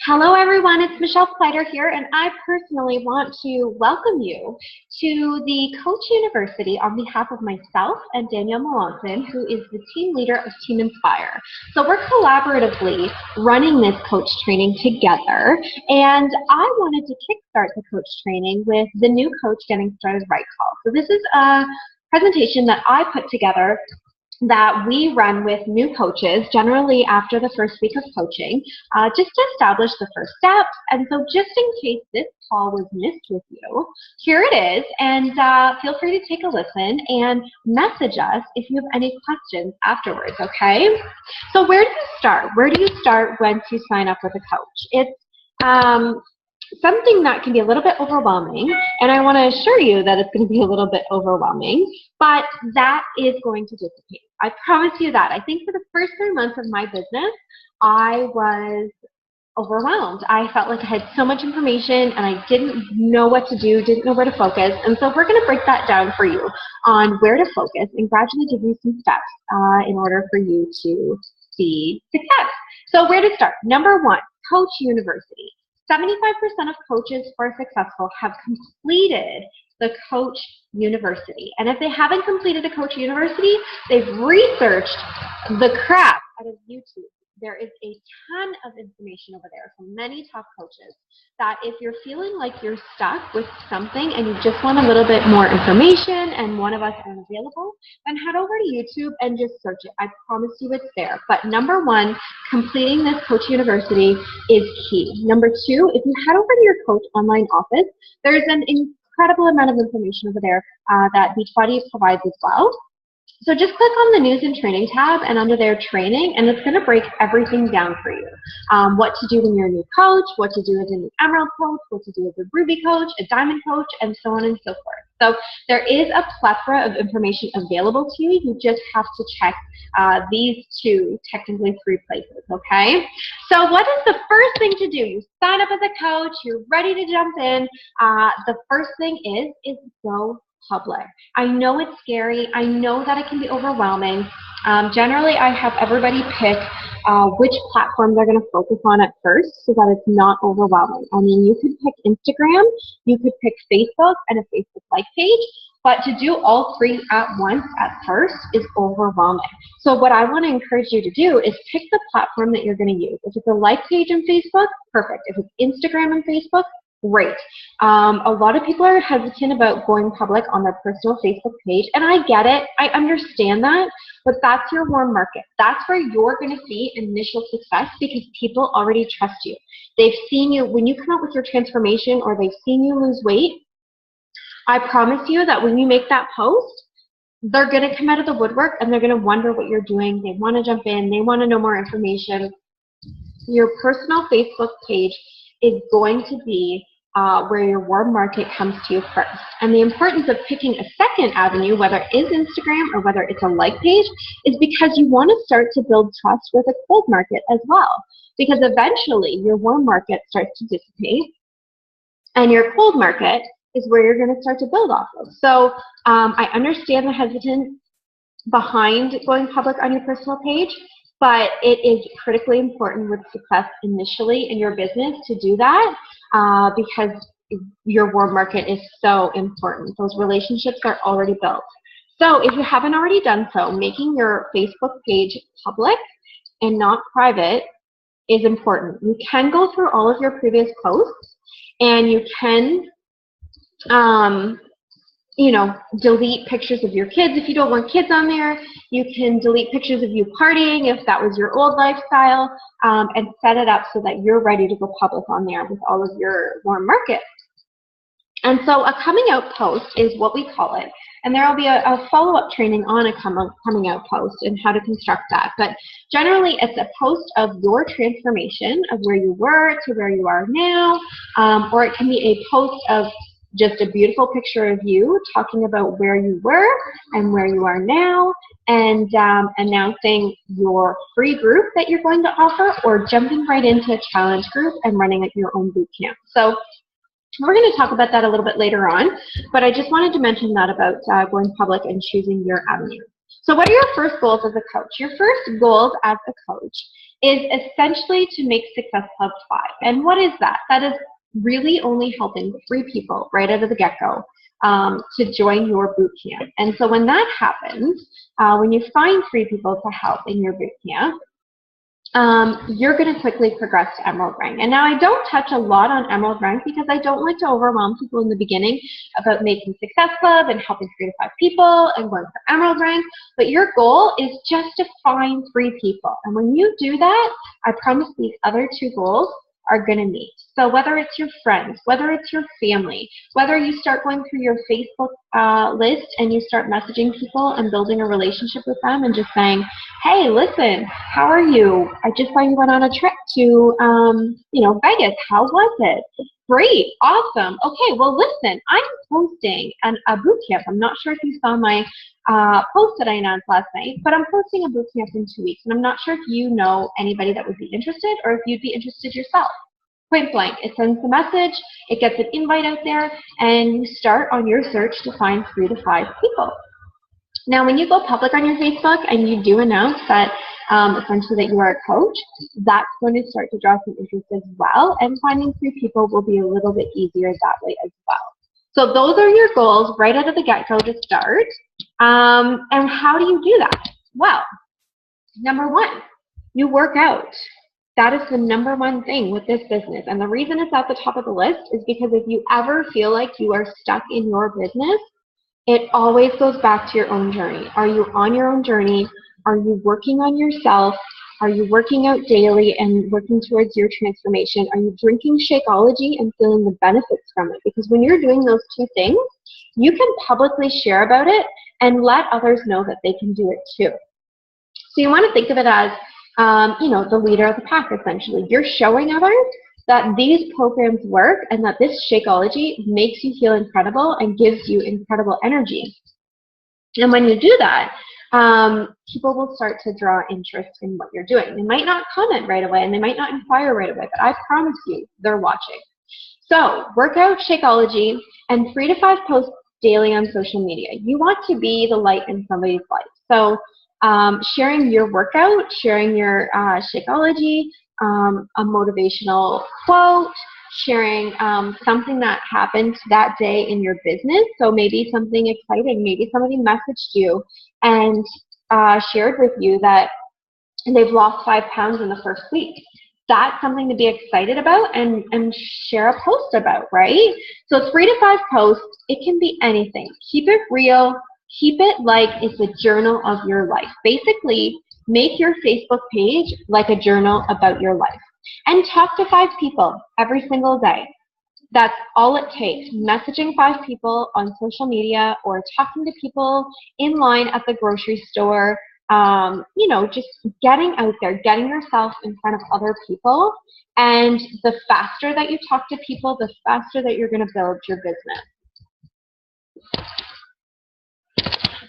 Hello everyone, it's Michelle Kleider here, and I personally want to welcome you to the Coach University on behalf of myself and Danielle Melanson, who is the team leader of Team Inspire. So we're collaboratively running this coach training together, and I wanted to kickstart the coach training with the New Coach Getting Started Right call. So this is a presentation that I put together that we run with new coaches, generally after the first week of coaching, just to establish the first steps. And so just in case this call was missed with you, here it is, and feel free to take a listen and message us if you have any questions afterwards, okay? So where do you start? Where do you start once you sign up with a coach? It's something that can be a little bit overwhelming, and I want to assure you that it's going to be a little bit overwhelming, but that is going to dissipate. I promise you that. I think for the first 3 months of my business, I was overwhelmed. I felt like I had so much information and I didn't know what to do, didn't know where to focus, and so we're going to break that down for you on where to focus and gradually give you some steps in order for you to see success. So where to start? Number one, Coach University. 75% of coaches who are successful have completed the Coach University. And if they haven't completed a Coach University, they've researched the crap out of YouTube. There is a ton of information over there from many top coaches that if you're feeling like you're stuck with something and you just want a little bit more information and one of us isn't available, then head over to YouTube and just search it. I promise you it's there. But number one, completing this Coach University is key. Number two, if you head over to your Coach online office, there's an incredible amount of information over there that Beachbody provides as well. So just click on the News and Training tab and under there Training, and it's going to break everything down for you. What to do when you're a new coach, what to do as a new Emerald coach, what to do as a Ruby coach, a Diamond coach, and so on and so forth. So there is a plethora of information available to you. You just have to check these two, technically three places, okay? So what is the first thing to do? You sign up as a coach, you're ready to jump in. The first thing is go public. I know it's scary. I know that it can be overwhelming. Generally, I have everybody pick which platform they're going to focus on at first so that it's not overwhelming. I mean, you could pick Instagram, you could pick Facebook and a Facebook like page, but to do all three at once at first is overwhelming. So what I want to encourage you to do is pick the platform that you're going to use. If it's a like page on Facebook, perfect. If it's Instagram and Facebook, great. A lot of people are hesitant about going public on their personal Facebook page, and I get it. I understand that, but that's your warm market. That's where you're going to see initial success because people already trust you. They've seen you when you come out with your transformation, or they've seen you lose weight. I promise you that when you make that post, they're going to come out of the woodwork and they're going to wonder what you're doing. They want to jump in. They want to know more information. Your personal Facebook page is going to be where your warm market comes to you first. And the importance of picking a second avenue, whether it is Instagram or whether it's a like page, is because you want to start to build trust with a cold market as well. Because eventually your warm market starts to dissipate and your cold market is where you're going to start to build off of. So I understand the hesitance behind going public on your personal page, but it is critically important with success initially in your business to do that because your warm market is so important. Those relationships are already built. So if you haven't already done so, making your Facebook page public and not private is important. You can go through all of your previous posts and you can delete pictures of your kids if you don't want kids on there. You can delete pictures of you partying if that was your old lifestyle, and set it up so that you're ready to go public on there with all of your warm market. And so a coming out post is what we call it. And there will be a follow-up training on a coming out post and how to construct that. But generally, it's a post of your transformation of where you were to where you are now, or it can be a post of just a beautiful picture of you talking about where you were and where you are now, and announcing your free group that you're going to offer, or jumping right into a challenge group and running your own boot camp. So we're going to talk about that a little bit later on, but I just wanted to mention that about going public and choosing your avenue. So what are your first goals as a coach? Your first goals as a coach is essentially to make Success Club 5. And what is that? That is really only helping 3 people right out of the get-go to join your boot camp. And so when that happens, when you find 3 people to help in your boot camp, you're going to quickly progress to Emerald Rank. And now I don't touch a lot on Emerald Rank because I don't like to overwhelm people in the beginning about making Success Club and helping 3 to 5 people and going for Emerald Rank. But your goal is just to find 3 people. And when you do that, I promise these other 2 goals are going to meet. So whether it's your friends, whether it's your family, whether you start going through your Facebook list and you start messaging people and building a relationship with them and just saying, hey, listen, how are you? I just saw you went on a trip to, Vegas. How was it? Great. Awesome. Okay, well, listen, I'm hosting a boot camp. I'm not sure if you saw my post that I announced last night, but I'm hosting a boot camp in 2 weeks, and I'm not sure if you know anybody that would be interested or if you'd be interested yourself. Point blank, it sends the message, it gets an invite out there, and you start on your search to find 3 to 5 people. Now, when you go public on your Facebook and you do announce that essentially that you are a coach, that's going to start to draw some interest as well, and finding 3 people will be a little bit easier that way as well. So those are your goals right out of the get-go to start. And how do you do that? Well, number 1, you work out. That is the number 1 thing with this business. And the reason it's at the top of the list is because if you ever feel like you are stuck in your business, it always goes back to your own journey. Are you on your own journey? Are you working on yourself? Are you working out daily and working towards your transformation? Are you drinking Shakeology and feeling the benefits from it? Because when you're doing those 2 things, you can publicly share about it and let others know that they can do it too. So you want to think of it as, the leader of the pack, essentially. You're showing others that these programs work and that this Shakeology makes you feel incredible and gives you incredible energy. And when you do that, people will start to draw interest in what you're doing. They might not comment right away and they might not inquire right away, but I promise you they're watching. So workout, Shakeology, and 3 to 5 posts daily on social media. You want to be the light in somebody's life. So sharing your workout, sharing your Shakeology, a motivational quote, sharing something that happened that day in your business. So maybe something exciting, maybe somebody messaged you and shared with you that they've lost 5 pounds in the first week. That's something to be excited about and share a post about, right? So 3 to 5 posts, it can be anything. Keep it real. Keep it like it's a journal of your life. Basically, make your Facebook page like a journal about your life. And talk to 5 people every single day. That's all it takes. Messaging 5 people on social media or talking to people in line at the grocery store. Just getting out there, getting yourself in front of other people. And the faster that you talk to people, the faster that you're going to build your business.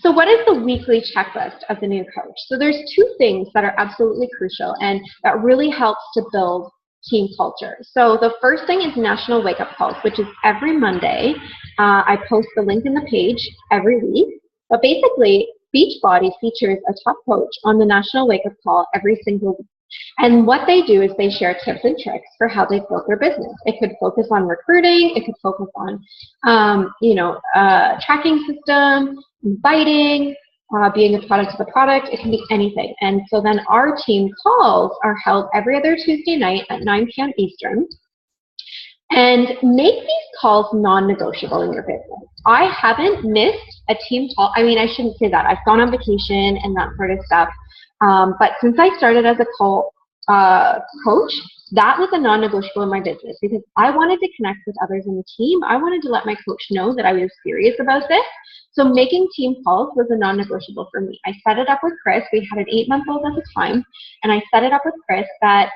So what is the weekly checklist of the new coach? So there's 2 things that are absolutely crucial and that really helps to build team culture. So the first thing is National Wake Up Calls, which is every Monday. I post the link in the page every week. But basically, Beachbody features a top coach on the National Wake Up Call every single week. And what they do is they share tips and tricks for how they built their business. It could focus on recruiting. It could focus on, tracking system, inviting, being a product of the product. It can be anything. And so then our team calls are held every other Tuesday night at 9 p.m. Eastern. And make these calls non-negotiable in your business. I haven't missed a team call. I mean, I shouldn't say that. I've gone on vacation and that sort of stuff. But since I started as a coach, that was a non-negotiable in my business because I wanted to connect with others in the team. I wanted to let my coach know that I was serious about this. So making team calls was a non-negotiable for me. I set it up with Chris. We had an 8-month-old at the time. And I set it up with Chris that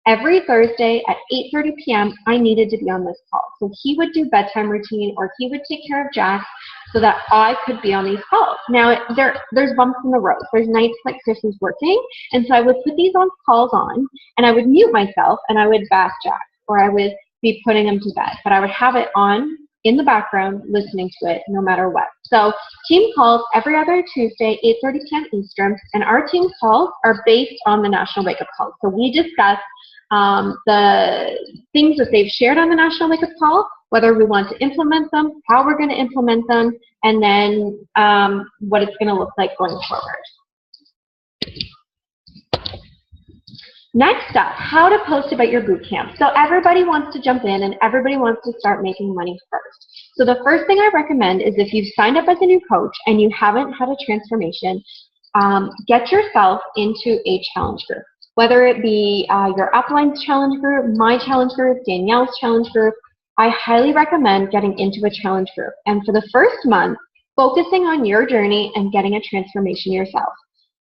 every Thursday at 8:30 p.m., I needed to be on this call. So he would do bedtime routine or he would take care of Jack so that I could be on these calls. Now, there's bumps in the road. There's nights like Chris is working, and so I would put these calls on, and I would mute myself, and I would bath Jack, or I would be putting him to bed. But I would have it on in the background listening to it no matter what. So team calls every other Tuesday, 8:30 p.m. Eastern, and our team calls are based on the National Wake Up Call. So we discuss the things that they've shared on the National Wake Up Call, whether we want to implement them, how we're going to implement them, and then what it's going to look like going forward. Next up, how to post about your boot camp. So everybody wants to jump in and everybody wants to start making money first. So the first thing I recommend is if you've signed up as a new coach and you haven't had a transformation, get yourself into a challenge group. Whether it be your upline's challenge group, my challenge group, Danielle's challenge group, I highly recommend getting into a challenge group. And for the first month, focusing on your journey and getting a transformation yourself.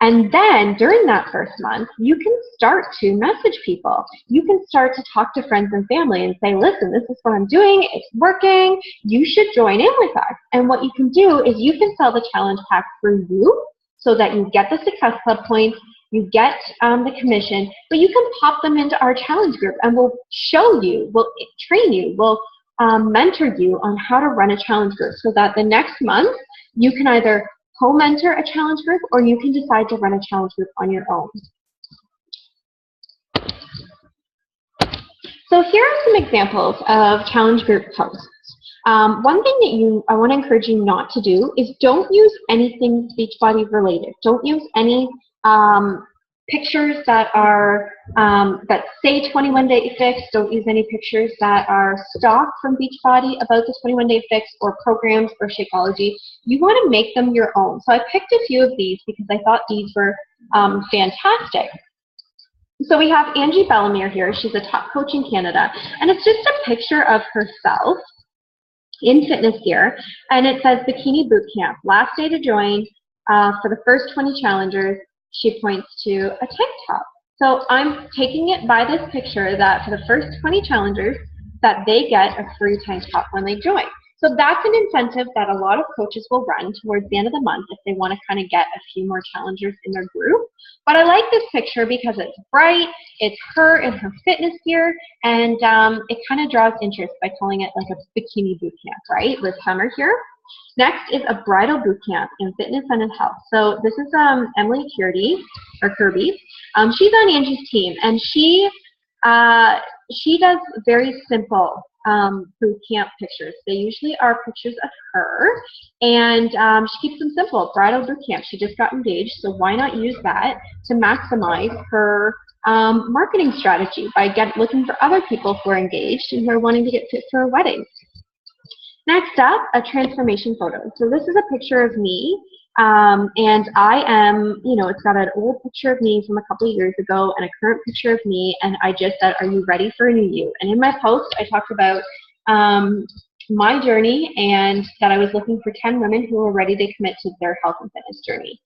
And then during that first month, you can start to message people. You can start to talk to friends and family and say, listen, this is what I'm doing. It's working. You should join in with us. And what you can do is you can sell the challenge pack through you so that you get the Success Club points, you get the commission, but you can pop them into our challenge group and we'll show you, we'll train you, we'll mentor you on how to run a challenge group so that the next month you can either co-mentor a challenge group or you can decide to run a challenge group on your own. So here are some examples of challenge group posts. One thing that I want to encourage you not to do is don't use anything Beachbody related. Don't use any pictures that are that say 21-day fix. Don't use any pictures that are stock from Beachbody about the 21-day fix or programs or Shakeology. You want to make them your own. So I picked a few of these because I thought these were fantastic. So we have Angie Bellamere here. She's a top coach in Canada, and it's just a picture of herself in fitness gear, and it says Bikini Boot Camp. Last day to join for the first 20 challengers. She points to a tank top. So I'm taking it by this picture that for the first 20 challengers that they get a free tank top when they join. So that's an incentive that a lot of coaches will run towards the end of the month if they want to kind of get a few more challengers in their group. But I like this picture because it's bright, it's her in her fitness gear, and it kind of draws interest by calling it like a bikini boot camp, right, with summer here. Next is a bridal boot camp in fitness and in health. So this is Emily Kirby. She's on Angie's team, and she does very simple boot camp pictures. They usually are pictures of her, and she keeps them simple. Bridal boot camp. She just got engaged, so why not use that to maximize her marketing strategy by looking for other people who are engaged and who are wanting to get fit for a wedding. Next up, a transformation photo. So this is a picture of me, and I am, it's got an old picture of me from a couple of years ago and a current picture of me, and I just said, are you ready for a new you? And in my post, I talked about my journey and that I was looking for 10 women who were ready to commit to their health and fitness journey.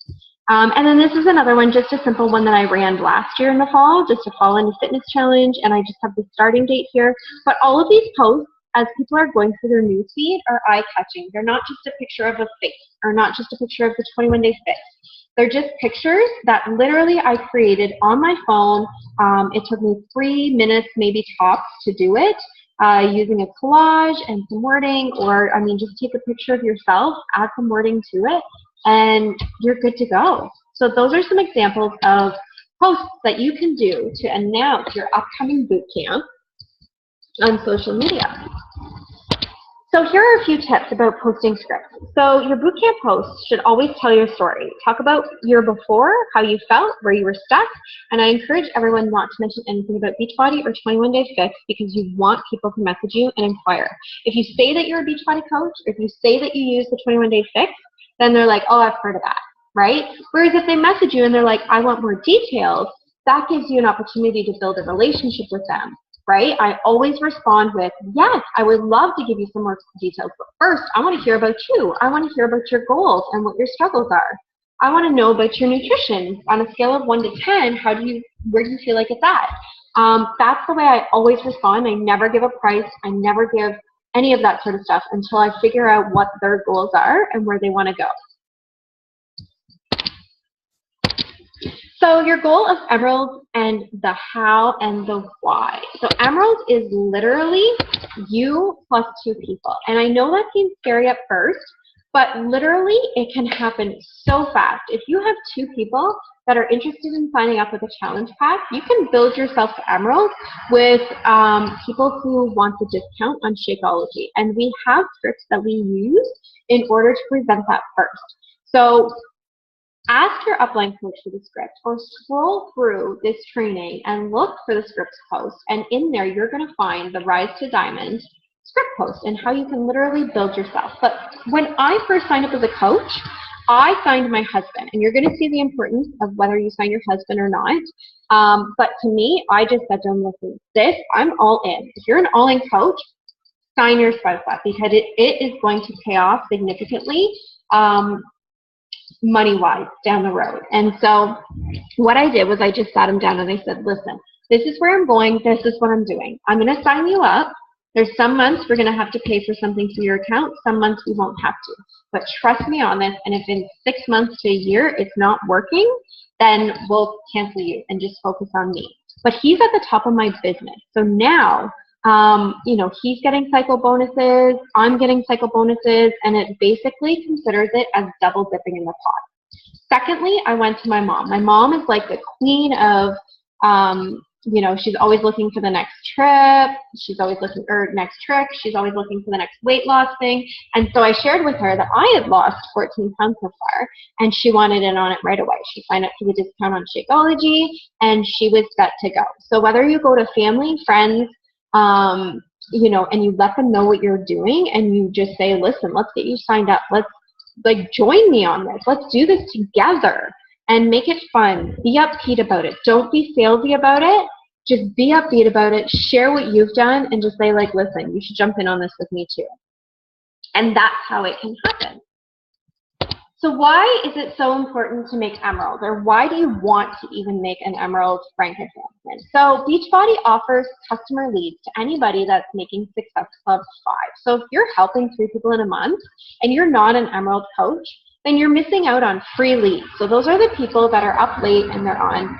And then this is another one, just a simple one that I ran last year in the fall, just a fall into fitness challenge, and I just have the starting date here. But all of these posts, as people are going through their newsfeed, are eye-catching. They're not just a picture of a face or not just a picture of the 21-day fix. They're just pictures that literally I created on my phone. It took me 3 minutes, maybe tops, to do it, using a collage and some wording, or, just take a picture of yourself, add some wording to it, and you're good to go. So those are some examples of posts that you can do to announce your upcoming boot camp on social media. So here are a few tips about posting scripts. So your bootcamp posts should always tell your story. Talk about your before, how you felt, where you were stuck, and I encourage everyone not to mention anything about Beachbody or 21-day fix because you want people to message you and inquire. If you say that you're a Beachbody coach, or if you say that you use the 21-day fix, then they're like, oh, I've heard of that, right? Whereas if they message you and they're like, I want more details, that gives you an opportunity to build a relationship with them. Right? I always respond with, yes, I would love to give you some more details, but first, I want to hear about you. I want to hear about your goals and what your struggles are. I want to know about your nutrition. On a scale of 1 to 10, where do you feel like it's at? That's the way I always respond. I never give a price. I never give any of that sort of stuff until I figure out what their goals are and where they want to go. So your goal of Emerald and the how and the why. So Emerald is literally you plus 2 people. And I know that seems scary at first, but literally it can happen so fast. If you have 2 people that are interested in signing up with a challenge pack, you can build yourself to Emerald with people who want the discount on Shakeology. And we have scripts that we use in order to present that first. So ask your upline coach for the script, or scroll through this training and look for the scripts post. And in there, you're going to find the Rise to Diamond script post and how you can literally build yourself. But when I first signed up as a coach, I signed my husband, and you're going to see the importance of whether you sign your husband or not. But to me, I just said to him, listen, I'm all in. If you're an all-in coach, sign your spouse up, because it is going to pay off significantly money-wise down the road. And so what I did was I just sat him down and I said, listen, this is where I'm going. This is what I'm doing. I'm going to sign you up. There's some months we're going to have to pay for something through your account. Some months we won't have to. But trust me on this, and if in 6 months to a year it's not working, then we'll cancel you and just focus on me. But he's at the top of my business. So now, you know, he's getting cycle bonuses, I'm getting cycle bonuses, and it basically considers it as double dipping in the pot. Secondly, I went to my mom. My mom is like the queen of, you know, she's always looking for the next trip. She's always looking, or next trick. She's always looking for the next weight loss thing. And so I shared with her that I had lost 14 pounds so far, and she wanted in on it right away. She signed up for the discount on Shakeology, and she was set to go. So whether you go to family, friends, you know, and you let them know what you're doing, and you just say, listen, let's get you signed up. Let's join me on this. Let's do this together and make it fun. Be upbeat about it. Don't be salesy about it. Just be upbeat about it. Share what you've done and just say, like, listen, you should jump in on this with me too. And that's how it can happen. So why is it so important to make Emerald, or why do you want to even make an Emerald rank advancement? So Beachbody offers customer leads to anybody that's making Success Club 5. So if you're helping 3 people in a month and you're not an Emerald coach, then you're missing out on free leads. So those are the people that are up late and they're on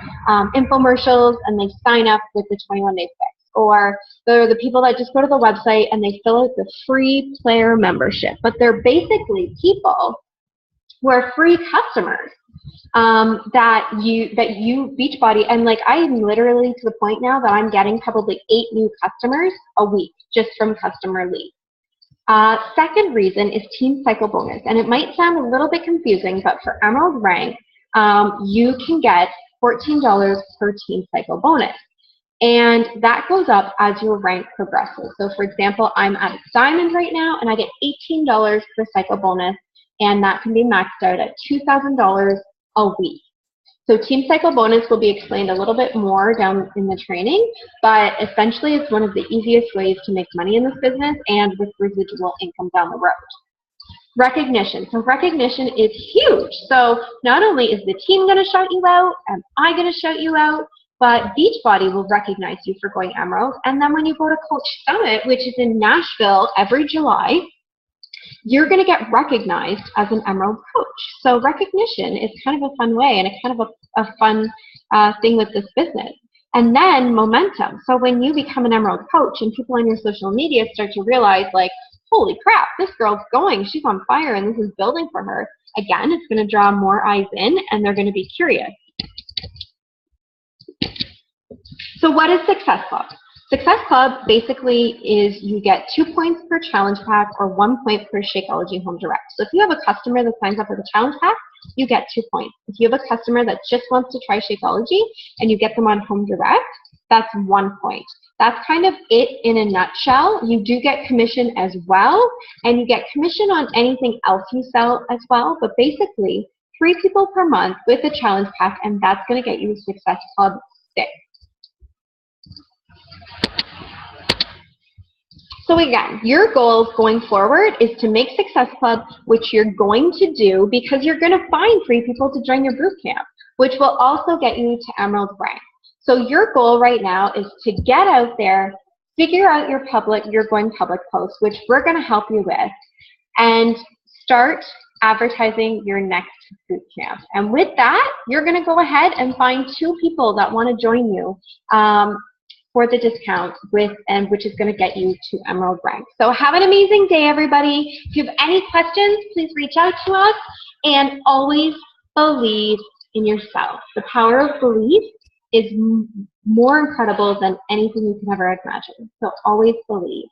infomercials and they sign up with the 21-day fix. Or they're the people that just go to the website and they fill out the free player membership. But they're basically people who are free customers that you Beachbody, and like I'm literally to the point now that I'm getting probably 8 new customers a week just from customer leads. Second reason is Team Cycle Bonus, and it might sound a little bit confusing, but for Emerald Rank, you can get $14 per Team Cycle Bonus. And that goes up as your rank progresses. So for example, I'm at Diamond right now, and I get $18 per cycle bonus, and that can be maxed out at $2,000 a week. So Team Cycle Bonus will be explained a little bit more down in the training, but essentially it's one of the easiest ways to make money in this business and with residual income down the road. Recognition. So recognition is huge. So not only is the team going to shout you out, am I going to shout you out, but Beachbody will recognize you for going Emerald. And then when you go to Coach Summit, which is in Nashville every July, you're going to get recognized as an Emerald coach. So recognition is kind of a fun way and a kind of a fun thing with this business. And then momentum. So when you become an Emerald coach and people on your social media start to realize, like, holy crap, this girl's going, she's on fire, and this is building for her. Again, it's going to draw more eyes in, and they're going to be curious. So what is Success Club? Success Club basically is you get 2 points per challenge pack or 1 point per Shakeology Home Direct. So if you have a customer that signs up for the challenge pack, you get 2 points. If you have a customer that just wants to try Shakeology and you get them on Home Direct, that's 1 point. That's kind of it in a nutshell. You do get commission as well, and you get commission on anything else you sell as well. But basically, 3 people per month with a challenge pack, and that's going to get you Success Club 6. So again, your goals going forward is to make Success Club, which you're going to do because you're going to find 3 people to join your boot camp, which will also get you to Emerald rank. So your goal right now is to get out there, figure out your going public posts, which we're going to help you with, and start advertising your next boot camp. And with that, you're going to go ahead and find 2 people that want to join you for the discount which is going to get you to Emerald rank. So have an amazing day, everybody. If you have any questions, please reach out to us, and always believe in yourself. The power of belief is more incredible than anything you can ever imagine. So always believe.